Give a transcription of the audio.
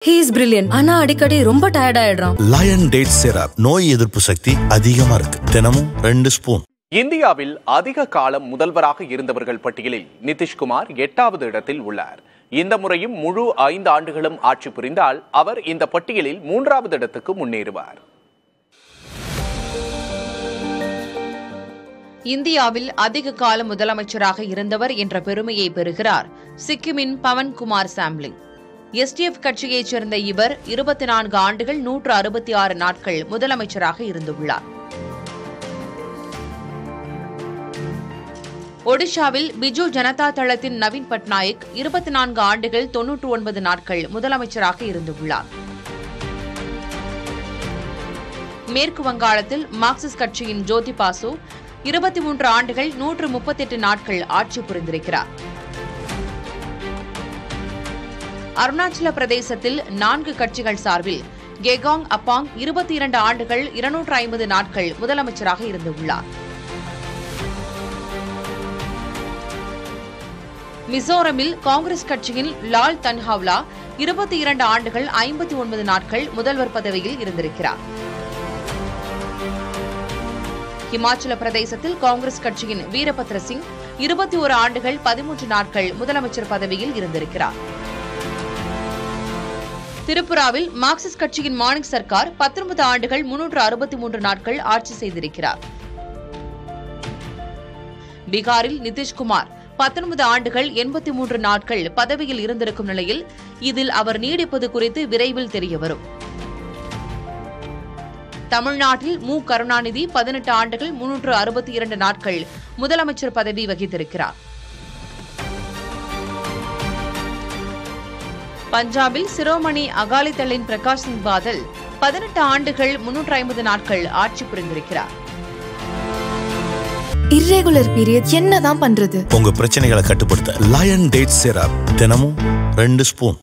He is brilliant. ஆனா அடிக்கடி ரொம்ப டயர்ட் ஆயிடுறான். Lion Date Syrup நோய் எதிர்ப்பு சக்தி அதிகமா இருக்கு. தினமும் 2 ஸ்பூன். இந்தியாவில் அதிக காலம் முதல்வராக இருந்தவர்கள் பட்டியலில் நிதிஷ்குமார் 8வது இடத்தில் உள்ளார். இந்த முறையும் முழு 5 ஆண்டுகளும் ஆட்சி புரிந்தால் அவர் இந்த பட்டியலில் 3வது இடத்துக்கு முன்னேறுவார். இந்தியாவில் அதிக கால முதலமைச்சராக இருந்தவர் என்ற பெருமையை பெறுகிறார் சிக்கிமின் பவன்குமார் சாம்லிங். SDF கட்சியைச் சேர்ந்த இவர் 24 ஆண்டுகள் 166 நாட்கள் முதலமைச்சராக இருந்துள்ளார். ஒடிஷாவில் பிஜு ஜனதா தளத்தின் நவீன் பட்நாயக் 24 ஆண்டுகள் 99 நாட்கள் முதலமைச்சராக இருந்துள்ளார். மேற்கு வங்காளத்தில் மார்க்சிஸ்ட் கட்சியின் ஜோதி பாசு 23 ஆண்டுகள் 138 நாட்கள் ஆட்சி புரிந்திருக்கிறார். அருணாச்சல பிரதேசத்தில் 4 கட்சிகள் சார்பில் கெகாங் அப்பாங் 22 ஆண்டுகள் 250 நாட்கள் முதலமைச்சராக இருந்துள்ளார். மிசோரமில் காங்கிரஸ் கட்சியின் லால் தன்ஹாவ்லா 22 ஆண்டுகள் 59 நாட்கள் முதல்வர் பதவியில் இருந்திருக்கிறார். ஹிமாச்சல பிரதேசத்தில் காங்கிரஸ் கட்சியின் வீரபத்ர சிங் 21 ஆண்டுகள் 13 நாட்கள் முதலமைச்சர் பதவியில் இருந்திருக்கிறார். திரிபுராவில் மார்க்சிஸ்ட் கட்சியின் மாணிக் சர்க்கார் 19 ஆண்டுகள் 363 நாட்கள் ஆட்சி செய்திருக்கிறார். பீகாரில் நிதிஷ்குமார் 19 ஆண்டுகள் 83 நாட்கள் பதவியில் இருந்திருக்கும் நிலையில் இதில் அவர் நீடிப்பது குறித்து விரைவில் தெரியவரும். தமிழ்நாட்டில் மு கருணாநிதி 18 ஆண்டுகள் 362 நாட்கள் முதலமைச்சர் பதவி வகித்திருக்கிறார். பஞ்சாபில் சிரோமணி அகாலிதளின் பிரகாஷ் சிங் பாதல் 18 ஆண்டுகள் 350 நாட்கள் ஆட்சி புரிந்திருக்கிறார். இர்ரெகுலர் பீரியட் என்னதான் பண்றது? உங்க பிரச்சனைகளை கட்டுப்படுத்த Lion Date Syrup தினமும் 2 ஸ்பூன்.